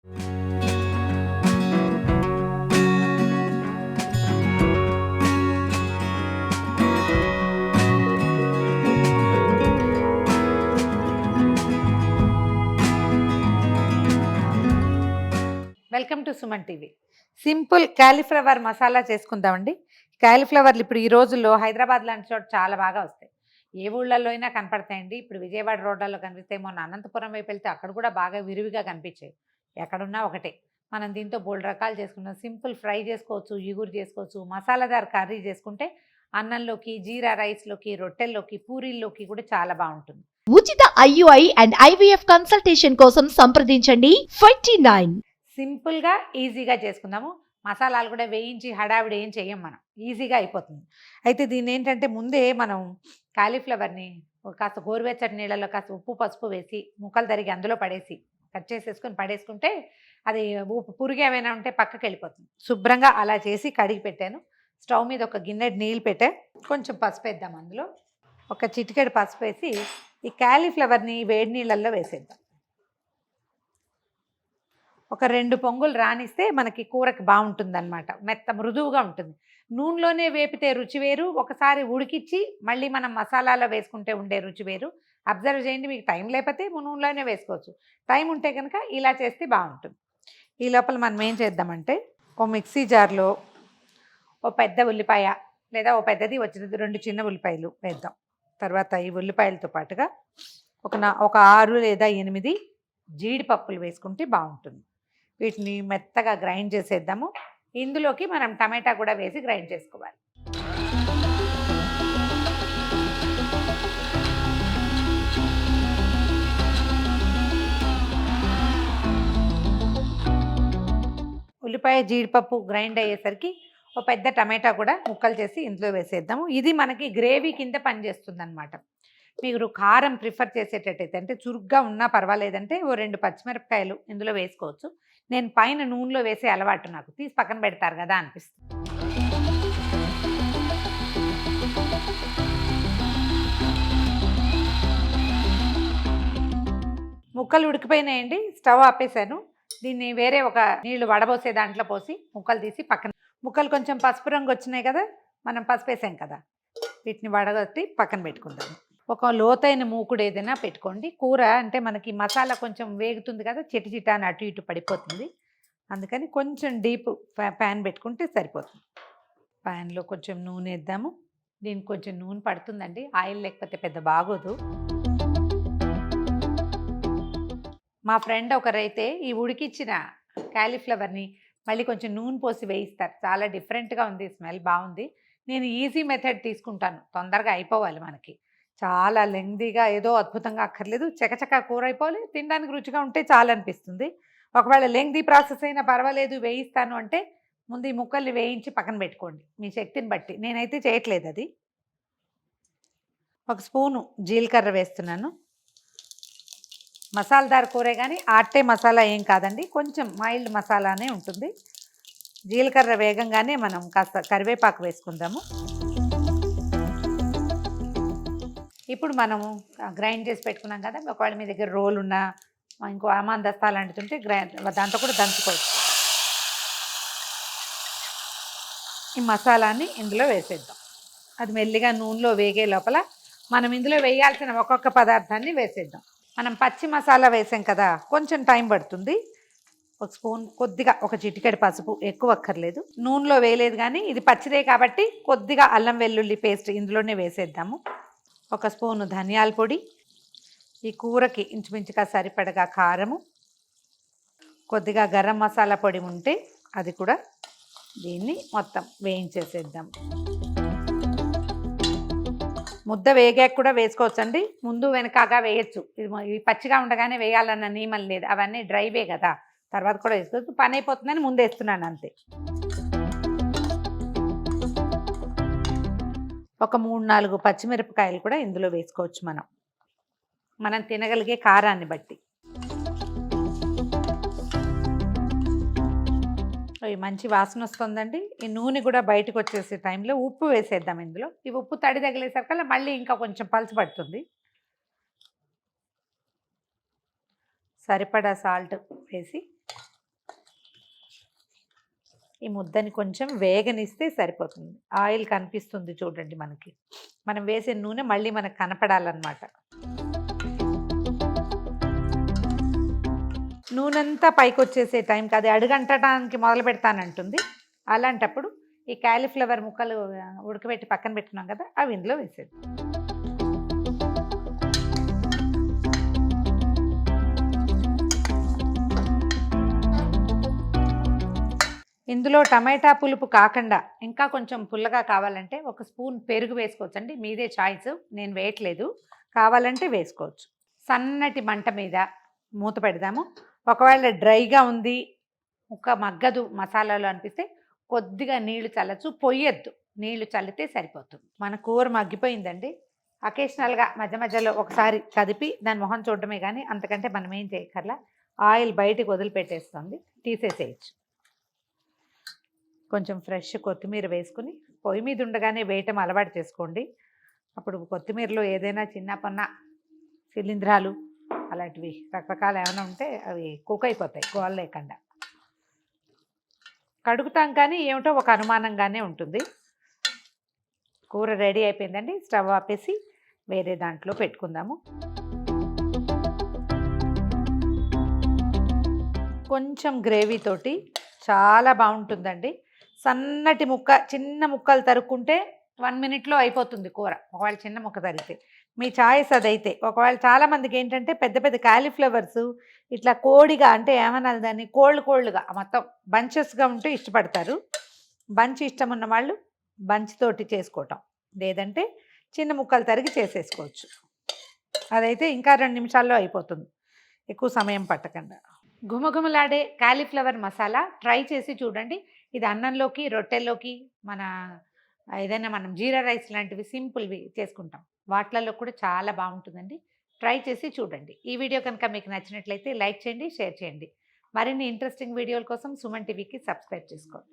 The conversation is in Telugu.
Welcome to Suman TV. Simple cauliflower masala చేసుకుందామండి. కాలీఫ్లవర్లు ఇప్పుడు ఈ రోజుల్లో హైదరాబాద్ లాంటి చోట చాలా బాగా వస్తాయి. ఏ ఊళ్ళల్లో అయినా కనపడతాయండి. ఇప్పుడు విజయవాడ రోడ్లలో కనిపిస్తాయి. మొన్న అనంతపురం వైపు వెళ్తే అక్కడ కూడా బాగా విరివిగా కనిపించాయి. ఎక్కడున్నా ఒకటే. మనం దీంతో బోల్డ్ రకాలు చేసుకున్నాం. సింపుల్ ఫ్రై చేసుకోవచ్చు, ఇగురు చేసుకోవచ్చు, మసాలాదార్ కర్రీ చేసుకుంటే అన్నంలోకి, జీరా రైస్లోకి, రొట్టెల్లోకి, పూరీల్లోకి కూడా చాలా బాగుంటుంది. ఉచిత IUI అండ్ IVF కన్సల్టేషన్ కోసం సంప్రదించండి 29. సింపుల్గా ఈజీగా చేసుకుందాము. మసాలాలు కూడా వేయించి హడావిడి ఏం చెయ్యం, మనం ఈజీగా అయిపోతుంది. అయితే దీన్ని ఏంటంటే ముందే మనం కాలీఫ్లవర్ని కాస్త గోరువెచ్చటి నీళ్ళలో కాస్త ఉప్పు పసుపు వేసి ముక్కలు తరిగి అందులో పడేసి కట్ చేసేసుకొని పడేసుకుంటే అది పురుగు ఏమైనా ఉంటే పక్కకి వెళ్ళిపోతుంది. శుభ్రంగా అలా చేసి కడిగి పెట్టాను. స్టవ్ మీద ఒక గిన్నె నీళ్ళు పెట్టా. కొంచెం పసుపు వేద్దాం. అందులో ఒక చిటికెడు పసుపు వేసి ఈ కాలీఫ్లవర్ని వేడి నీళ్ళల్లో వేసేద్దాం. ఒక 2 పొంగులు రానిస్తే మనకి కూరకి బాగుంటుంది అనమాట. మెత్త మృదువుగా ఉంటుంది. నూనెలోనే వేపితే రుచి వేరు, ఒకసారి ఉడికిచ్చి మళ్ళీ మనం మసాలాలో వేసుకుంటే ఉండే రుచి వేరు. అబ్జర్వ్ చేయండి. మీకు టైం లేకపోతే నూనెలోనే వేసుకోవచ్చు. టైం ఉంటే కనుక ఇలా చేస్తే బాగుంటుంది. ఈ లోపల మనం ఏం చేద్దామంటే ఓ మిక్సీ జార్లో ఓ పెద్ద ఉల్లిపాయ లేదా ఓ పెద్దది వచ్చినది 2 చిన్న ఉల్లిపాయలు వేద్దాం. తర్వాత ఈ ఉల్లిపాయలతో పాటుగా ఒక 6 లేదా 8 జీడిపప్పులు వేసుకుంటే బాగుంటుంది. వీటిని మెత్తగా గ్రైండ్ చేసేద్దాము. ఇందులోకి మనం టమాటా కూడా వేసి గ్రైండ్ చేసుకోవాలి. ఉల్లిపాయ జీడిపప్పు గ్రైండ్ అయ్యేసరికి ఒక పెద్ద టమాటా కూడా ముక్కలు చేసి ఇందులో వేసేద్దాము. ఇది మనకి గ్రేవీ కింద పనిచేస్తుంది అనమాట. మీరు కారం ప్రిఫర్ చేసేటట్టయితే అంటే చురుగ్గా ఉన్నా పర్వాలేదంటే ఓ 2 పచ్చిమిరపకాయలు ఇందులో వేసుకోవచ్చు. నేను పైన నూనెలో వేసే అలవాటు నాకు, తీసి పక్కన పెడతారు కదా అనిపిస్తుంది. ముక్కలు ఉడికిపోయినాయండి. స్టవ్ ఆపేసాను. దీన్ని వేరే ఒక నీళ్లు వడబోసే దాంట్లో పోసి ముక్కలు తీసి పక్కన, ముక్కలు కొంచెం పసుపు రంగు వచ్చినాయి కదా, మనం పసుపు వేసాం కదా, వీటిని వడగొట్టి పక్కన పెట్టుకుందాము. ఒక లోతైన మూకుడు ఏదైనా పెట్టుకోండి. కూర అంటే మనకి మసాలా కొంచెం వేగుతుంది కదా, చిటిచిట అని అటు ఇటు పడిపోతుంది. అందుకని కొంచెం డీప్ ప్యాన్ పెట్టుకుంటే సరిపోతుంది. ప్యాన్లో కొంచెం నూనె వేద్దాము. దీనికి కొంచెం నూనె పడుతుందండి, ఆయిల్ లేకపోతే పెద్ద బాగోదు. మా ఫ్రెండ్ ఒకరైతే ఈ ఉడికిచ్చిన కాలీఫ్లవర్ని మళ్ళీ కొంచెం నూనె పోసి వేయిస్తారు. చాలా డిఫరెంట్గా ఉంది, స్మెల్ బాగుంది. నేను ఈజీ మెథడ్ తీసుకుంటాను, తొందరగా అయిపోవాలి. మనకి చాలా లెంగ్దీగా ఏదో అద్భుతంగా అక్కర్లేదు, చకచకా కూర అయిపోవాలి, తినడానికి రుచిగా ఉంటే చాలా అనిపిస్తుంది. ఒకవేళ లెంగ్దీ ప్రాసెస్ అయినా పర్వాలేదు వేయిస్తాను అంటే ముందు ఈ ముక్కల్ని వేయించి పక్కన పెట్టుకోండి, మీ శక్తిని బట్టి. నేనైతే చేయట్లేదు అది. ఒక స్పూను జీలకర్ర వేస్తున్నాను. మసాలాదార్ కూరే కానీ ఆటే మసాలా ఏం కాదండి, కొంచెం మైల్డ్ మసాలానే ఉంటుంది. జీలకర్ర వేగంగానే మనం కాస్త కరివేపాకు వేసుకుందాము. ఇప్పుడు మనము గ్రైండ్ చేసి పెట్టుకున్నాం కదా, ఒకవేళ మీ దగ్గర రోల్ ఉన్నా ఇంకో అమాందస్తా లాంటిది ఉంటే దాంతో కూడా దంచుకోవచ్చు. ఈ మసాలాని ఇందులో వేసేద్దాం. అది మెల్లిగా నూనెలో వేగే లోపల మనం ఇందులో వేయాల్సిన ఒక్కొక్క పదార్థాన్ని వేసేద్దాం. మనం పచ్చి మసాలా వేసాం కదా, కొంచెం టైం పడుతుంది. ఒక స్పూన్ కొద్దిగా ఒక చిటికెడు పసుపు, ఎక్కువ అక్కర్లేదు. నూనెలో వేయలేదు కానీ ఇది పచ్చిదే కాబట్టి కొద్దిగా అల్లం వెల్లుల్లి పేస్ట్ ఇందులోనే వేసేద్దాము. ఒక స్పూను ధనియాల పొడి, ఈ కూరకి ఇంచుమించుగా సరిపడగా కారము, కొద్దిగా గరం మసాలా పొడి ఉంటే అది కూడా దీన్ని మొత్తం వేయించేసేద్దాం. ముద్ద వేగాక కూడా వేసుకోవచ్చండి, ముందు వెనకగా వేయచ్చు. ఇది పచ్చిగా ఉండగానే వేయాలన్న నియమం లేదు, అవన్నీ డ్రైవే కదా, తర్వాత కూడా వేసుకోవచ్చు. పని అయిపోతుందని ముందు వేస్తున్నాను అంతే. ఒక 3-4 పచ్చిమిరపకాయలు కూడా ఇందులో వేసుకోవచ్చు మనం తినగలిగే కారాన్ని బట్టి. మంచి వాసన వస్తుందండి. ఈ నూనె కూడా బయటకు వచ్చేసే టైంలో ఉప్పు వేసేద్దాం ఇందులో. ఈ ఉప్పు తడి తగిలేసరికల్లా మళ్ళీ ఇంకా కొంచెం పలుచబడుతుంది. సరిపడా సాల్ట్ వేసి ఈ ముద్దని కొంచెం వేగనిస్తే సరిపోతుంది. ఆయిల్ కనిపిస్తుంది చూడండి మనకి. మనం వేసే నూనె మళ్ళీ మనకు కనపడాలన్నమాట. నూనెంతా పైకి వచ్చేసే టైంకి అది అడుగంటడానికి మొదలు పెడతానంటుంది. అలాంటప్పుడు ఈ కాలీఫ్లవర్ ముక్కలు ఉడకబెట్టి పక్కన పెట్టుకున్నాం కదా, అవి ఇందులో వేసేది. ఇందులో టమాటా పులుపు కాకుండా ఇంకా కొంచెం పుల్లగా కావాలంటే ఒక స్పూన్ పెరుగు వేసుకోవచ్చండి. మీదే చాయిస్, నేను వేయట్లేదు. కావాలంటే వేసుకోవచ్చు. సన్నటి మంట మీద మూత పెడదాము. ఒకవేళ డ్రైగా ఉంది, ఒక మగ్గదు మసాలాలు అనిపిస్తే కొద్దిగా నీళ్లు చల్లచ్చు. పొయ్యొద్దు, నీళ్లు చల్లితే సరిపోతుంది. మన కూర మగ్గిపోయిందండి. అకేషనల్గా మధ్య మధ్యలో ఒకసారి కదిపి దాని మొహం చూడటమే కానీ అంతకంటే మనం ఏం చేయక్కర్లా. ఆయిల్ బయటికి వదిలిపెట్టేస్తుంది, తీసేసేయచ్చు. కొంచెం ఫ్రెష్ కొత్తిమీర వేసుకుని పొయ్యి మీద ఉండగానే వేయటం అలవాటు చేసుకోండి. అప్పుడు కొత్తిమీరలో ఏదైనా చిన్న పన్న శిలీంధ్రాలు అలాంటివి రకరకాలు ఏమైనా ఉంటే అవి కుక్ అయిపోతాయి గోల లేకుండా. కడుగుతాం కానీ ఏమిటో ఒక అనుమానంగానే ఉంటుంది. కూర రెడీ అయిపోయిందండి. స్టవ్ ఆపేసి వేరే దాంట్లో పెట్టుకుందాము. కొంచెం గ్రేవీ తోటి చాలా బాగుంటుందండి. సన్నటి ముక్క, చిన్న ముక్కలు తరుక్కుంటే 1 మినిట్లో అయిపోతుంది కూర. ఒకవేళ చిన్న ముక్క తరిగితే మీ చాయిస్ అదైతే. ఒకవేళ చాలామందికి ఏంటంటే పెద్ద పెద్ద కాలీఫ్లవర్స్ ఇట్లా కోడిగా అంటే ఏమన్నా దాన్ని కోళ్ళుగా మొత్తం బంచెస్గా ఉంటే ఇష్టపడతారు. బంచ్ ఇష్టం ఉన్న వాళ్ళు బంచ్ తోటి చేసుకోవటం, లేదంటే చిన్న ముక్కలు తరిగి చేసేసుకోవచ్చు. అదైతే ఇంకా 2 నిమిషాల్లో అయిపోతుంది, ఎక్కువ సమయం పట్టకుండా. గుమగుమలాడే కాలీఫ్లవర్ మసాలా ట్రై చేసి చూడండి. ఇది అన్నంలోకి, రొట్టెల్లోకి, మన ఏదైనా మనం జీరా రైస్ లాంటివి సింపుల్వి చేసుకుంటాం, వాటిలలో కూడా చాలా బాగుంటుందండి. ట్రై చేసి చూడండి. ఈ వీడియో కనుక మీకు నచ్చినట్లయితే లైక్ చేయండి, షేర్ చేయండి. మరిన్ని ఇంట్రెస్టింగ్ వీడియోల కోసం సుమన్ టీవీకి సబ్స్క్రైబ్ చేసుకోండి.